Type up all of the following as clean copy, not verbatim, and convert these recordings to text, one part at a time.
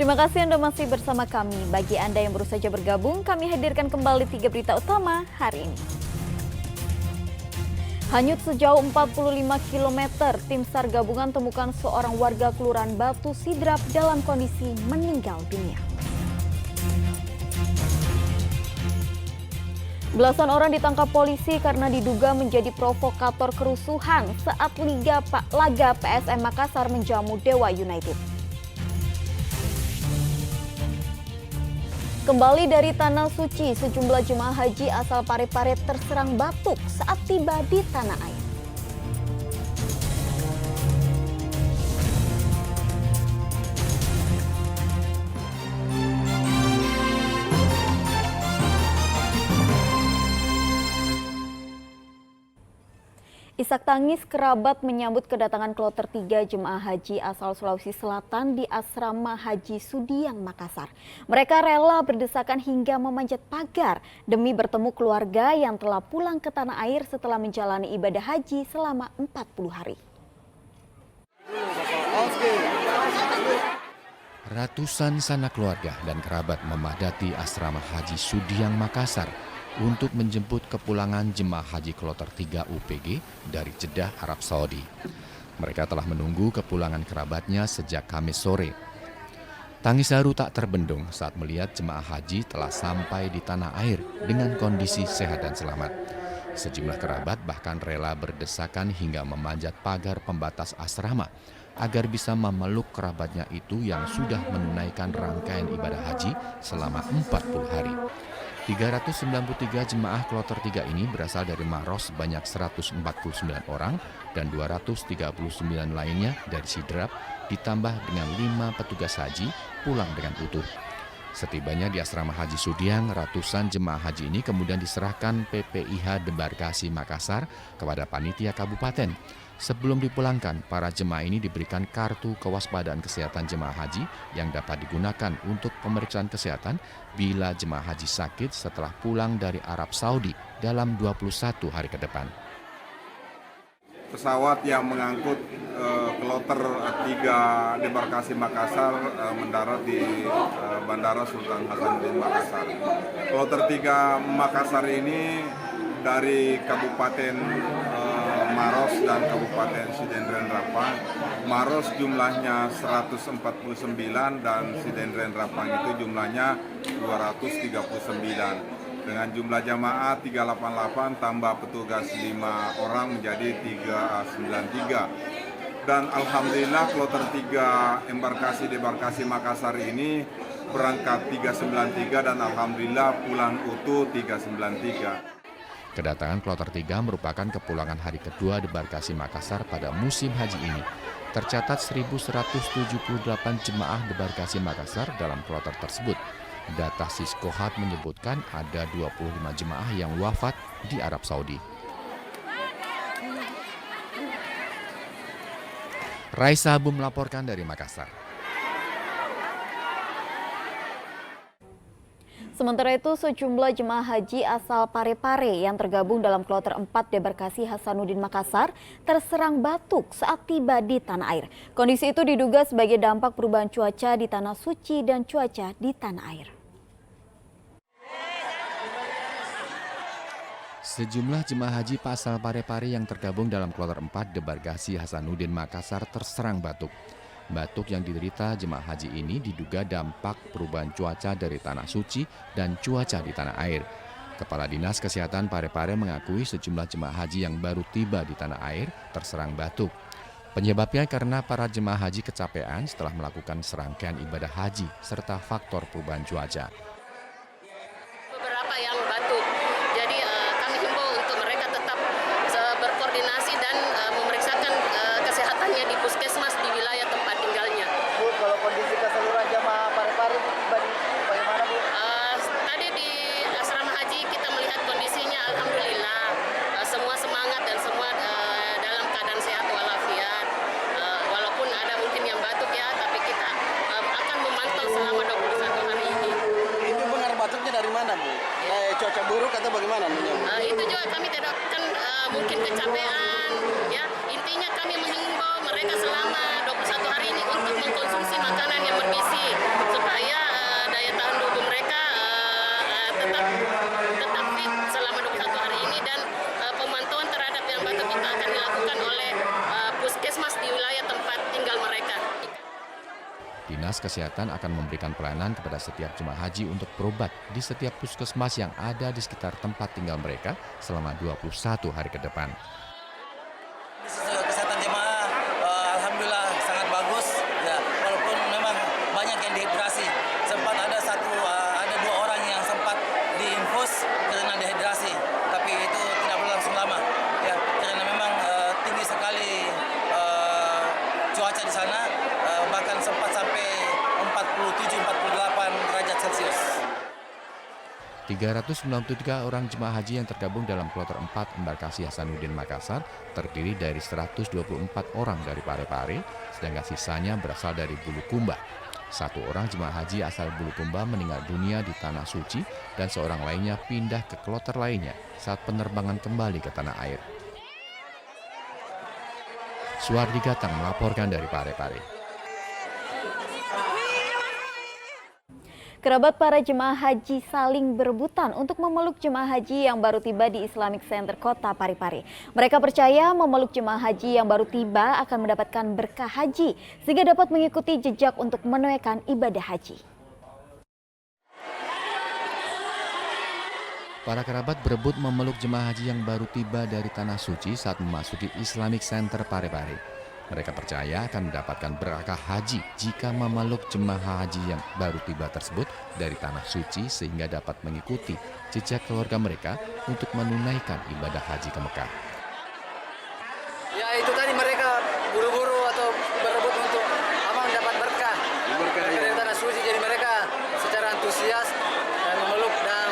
Terima kasih Anda masih bersama kami. Bagi Anda yang baru saja bergabung, kami hadirkan kembali 3 berita utama hari ini. Hanyut sejauh 45 km, tim SAR gabungan temukan seorang warga Kelurahan Batu Sidrap dalam kondisi meninggal dunia. Belasan orang ditangkap polisi karena diduga menjadi provokator kerusuhan saat laga PSM Makassar menjamu Dewa United. Kembali dari Tanah Suci, sejumlah jemaah haji asal Parepare terserang batuk saat tiba di tanah air. Isak tangis kerabat menyambut kedatangan kloter 3 jemaah haji asal Sulawesi Selatan di Asrama Haji Sudiang, Makassar. Mereka rela berdesakan hingga memanjat pagar demi bertemu keluarga yang telah pulang ke tanah air setelah menjalani ibadah haji selama 40 hari. Ratusan sanak keluarga dan kerabat memadati Asrama Haji Sudiang, Makassar untuk menjemput kepulangan jemaah haji kloter 3 UPG dari Jeddah, Arab Saudi. Mereka telah menunggu kepulangan kerabatnya sejak Kamis sore. Tangis haru tak terbendung saat melihat jemaah haji telah sampai di tanah air dengan kondisi sehat dan selamat. Sejumlah kerabat bahkan rela berdesakan hingga memanjat pagar pembatas asrama agar bisa memeluk kerabatnya itu yang sudah menunaikan rangkaian ibadah haji selama 40 hari. 393 jemaah kloter 3 ini berasal dari Maros sebanyak 149 orang dan 239 lainnya dari Sidrap, ditambah dengan 5 petugas haji pulang dengan utuh. Setibanya di Asrama Haji Sudiang, ratusan jemaah haji ini kemudian diserahkan PPIH Debarkasi Makassar kepada panitia kabupaten. Sebelum dipulangkan, para jemaah ini diberikan kartu kewaspadaan kesehatan jemaah haji yang dapat digunakan untuk pemeriksaan kesehatan bila jemaah haji sakit setelah pulang dari Arab Saudi dalam 21 hari ke depan. Pesawat yang mengangkut kloter 3 Debarkasi Makassar mendarat di Bandara Sultan Hasanuddin Makassar. Kloter 3 Makassar ini dari Kabupaten Maros dan Kabupaten Sidendren Rapang. Maros jumlahnya 149 dan Sidendren Rapang itu jumlahnya 239. Dengan jumlah jamaah 388 tambah petugas 5 orang menjadi 393. Dan alhamdulillah kloter 3 Debarkasi Makassar ini berangkat 393 dan alhamdulillah pulang utuh 393. Kedatangan kloter 3 merupakan kepulangan hari kedua Debarkasi Makassar pada musim haji ini. Tercatat 1.178 jemaah Debarkasi Makassar dalam kloter tersebut. Data Siskohat menyebutkan ada 25 jemaah yang wafat di Arab Saudi. Raisa Abu melaporkan dari Makassar. Sementara itu, sejumlah jemaah haji asal Parepare yang tergabung dalam kloter 4 Debarkasi Hasanuddin Makassar terserang batuk saat tiba di tanah air. Kondisi itu diduga sebagai dampak perubahan cuaca di Tanah Suci dan cuaca di tanah air. Sejumlah jemaah haji asal Parepare yang tergabung dalam kloter 4 Debarkasi Hasanuddin Makassar terserang batuk. Batuk yang diderita jemaah haji ini diduga dampak perubahan cuaca dari Tanah Suci dan cuaca di tanah air. Kepala Dinas Kesehatan Parepare mengakui sejumlah jemaah haji yang baru tiba di tanah air terserang batuk. Penyebabnya karena para jemaah haji kecapean setelah melakukan serangkaian ibadah haji serta faktor perubahan cuaca. Beberapa yang batuk, jadi kami himbau untuk mereka tetap berkoordinasi dan memeriksakan kesehatannya di puskesmas di wilayah tempat tinggalnya. Bu, kalau kondisi keseluruhan jamaah Parepare bagaimana, Bu? Tadi di asrama haji kita melihat kondisinya alhamdulillah semua semangat dan semua dalam keadaan sehat walafiat. Walaupun ada mungkin yang batuk ya, tapi kita akan memantau selama 21 hari ini. Itu benar batuknya dari mana, Bu? Cuaca buruk atau bagaimana? Itu juga kami tidak mungkin kecapean ya. Intinya kami menghimbau mereka selama 21 21 hari ini untuk mengkonsumsi makanan yang bergizi supaya daya tahan tubuh mereka tetap fit selama 21 hari ini, dan pemantauan terhadap yang batuk kita akan dilakukan oleh puskesmas di wilayah tempat tinggal mereka. Dinas Kesehatan akan memberikan pelayanan kepada setiap jemaah haji untuk berobat di setiap puskesmas yang ada di sekitar tempat tinggal mereka selama 21 hari ke depan. Kesehatan jemaah alhamdulillah sangat bagus ya, walaupun memang banyak yang dehidrasi. Sempat ada dua orang yang sempat diinfus karena dehidrasi, tapi itu tidak berlangsung lama ya, karena memang tinggi sekali cuaca di sana, bahkan sempat sampai 47-48 derajat Celcius. 393 orang jemaah haji yang tergabung dalam kloter 4 embarkasi Hasanuddin Makassar terdiri dari 124 orang dari Parepare, sedangkan sisanya berasal dari Bulukumba. 1 orang jemaah haji asal Bulukumba meninggal dunia di Tanah Suci dan seorang lainnya pindah ke kloter lainnya saat penerbangan kembali ke tanah air. Suardi Gatang melaporkan dari Parepare. Kerabat para jemaah haji saling berebutan untuk memeluk jemaah haji yang baru tiba di Islamic Center Kota Parepare. Mereka percaya memeluk jemaah haji yang baru tiba akan mendapatkan berkah haji sehingga dapat mengikuti jejak untuk menunaikan ibadah haji. Para kerabat berebut memeluk jemaah haji yang baru tiba dari Tanah Suci saat memasuki Islamic Center Parepare. Mereka percaya akan mendapatkan berkah haji jika memeluk jemaah haji yang baru tiba tersebut dari Tanah Suci sehingga dapat mengikuti jejak keluarga mereka untuk menunaikan ibadah haji ke Mekah. Ya itu tadi mereka buru-buru atau berebut untuk mendapat berkah dari Tanah Suci, jadi mereka secara antusias memeluk dan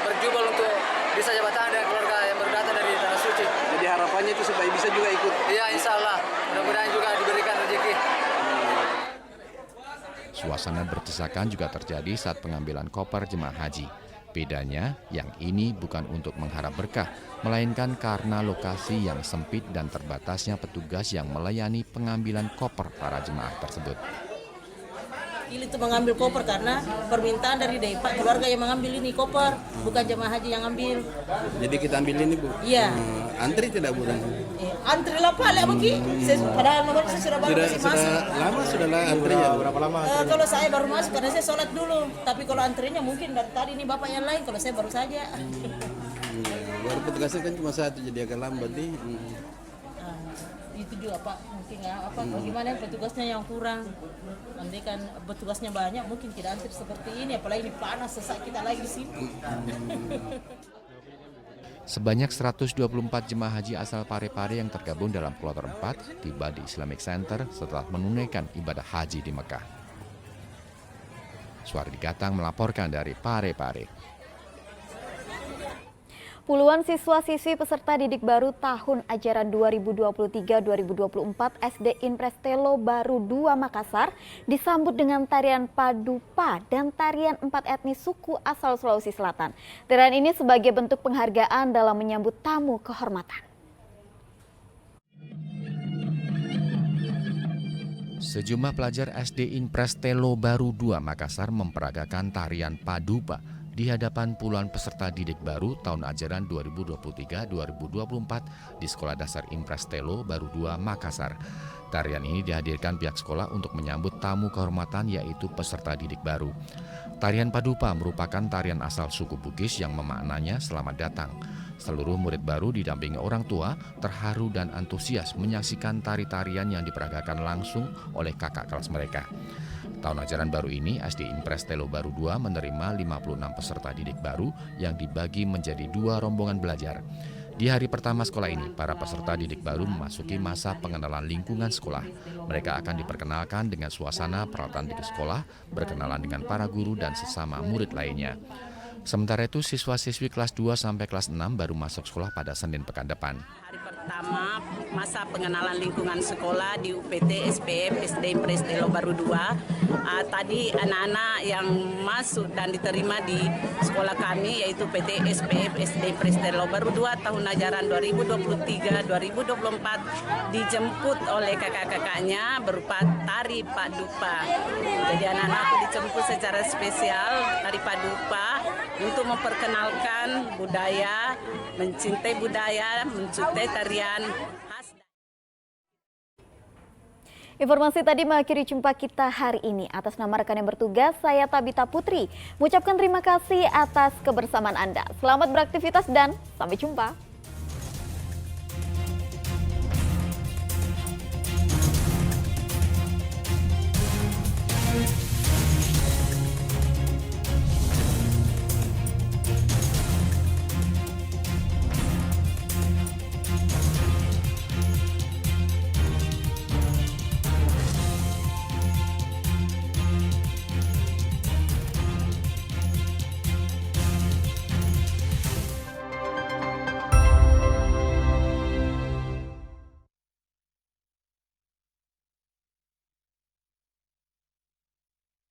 berjubel untuk bisa jabat tangan dengan keluarga yang baru datang dari Tanah Suci. Jadi harapannya itu supaya bisa juga ikut. Iya, insya Allah. Mudah-mudahan juga diberikan rezeki. Suasana berdesakan juga terjadi saat pengambilan koper jemaah haji. Bedanya, yang ini bukan untuk mengharap berkah, melainkan karena lokasi yang sempit dan terbatasnya petugas yang melayani pengambilan koper para jemaah tersebut. Pilih itu mengambil koper karena permintaan dari Pak keluarga yang mengambil ini koper, bukan jemaah haji yang ambil. Jadi kita ambil ini, Bu? Iya. Antri tidak, Bu? Antri lah Pak, lihat begini. Padahal nomor saya sudah baru masih masuk. Sudah antrinya. Berapa lama? Kalau saya baru masuk karena saya sholat dulu. Tapi kalau antrinya mungkin dari tadi ini bapak yang lain, kalau saya baru saja. Baru petugasnya kan cuma satu, jadi agak lambat nih. Itu juga Pak, mungkin bagaimana petugasnya yang kurang. Nanti kan petugasnya banyak, mungkin tidak antri seperti ini, apalagi ini panas sesak kita lagi di sini. Sebanyak 124 jemaah haji asal Parepare yang tergabung dalam kloter 4 tiba di Islamic Center setelah menunaikan ibadah haji di Mekah. Suardi Gatang melaporkan dari Parepare. Puluhan siswa-siswi peserta didik baru tahun ajaran 2023-2024 SD Impres Telo Baru 2 Makassar disambut dengan tarian Padupa dan tarian 4 etnis suku asal Sulawesi Selatan. Tarian ini sebagai bentuk penghargaan dalam menyambut tamu kehormatan. Sejumlah pelajar SD Impres Telo Baru 2 Makassar memperagakan tarian Padupa di hadapan puluhan peserta didik baru tahun ajaran 2023-2024 di Sekolah Dasar Impres Telo Baru 2 Makassar. Tarian ini dihadirkan pihak sekolah untuk menyambut tamu kehormatan yaitu peserta didik baru. Tarian Padupa merupakan tarian asal suku Bugis yang memaknanya selamat datang. Seluruh murid baru didampingi orang tua terharu dan antusias menyaksikan tari-tarian yang diperagakan langsung oleh kakak kelas mereka. Tahun ajaran baru ini, SD Impres Telo Baru 2 menerima 56 peserta didik baru yang dibagi menjadi 2 rombongan belajar. Di hari pertama sekolah ini, para peserta didik baru memasuki masa pengenalan lingkungan sekolah. Mereka akan diperkenalkan dengan suasana peralatan di sekolah, berkenalan dengan para guru dan sesama murid lainnya. Sementara itu, siswa-siswi kelas 2 sampai kelas 6 baru masuk sekolah pada Senin pekan depan. Hari pertama masa pengenalan lingkungan sekolah di UPT SPM SD Prestelo Baru 2. Tadi anak-anak yang masuk dan diterima di sekolah kami yaitu PT SPM SD Prestelo Baru 2 tahun ajaran 2023-2024 dijemput oleh kakak-kakaknya berupa tari Padupa. Jadi anak-anakku dijemput secara spesial tari Padupa untuk memperkenalkan budaya, mencintai budaya, mencintai tarian khas. Informasi tadi mengakhiri jumpa kita hari ini. Atas nama rekan yang bertugas, saya Tabita Putri mengucapkan terima kasih atas kebersamaan Anda. Selamat beraktivitas dan sampai jumpa.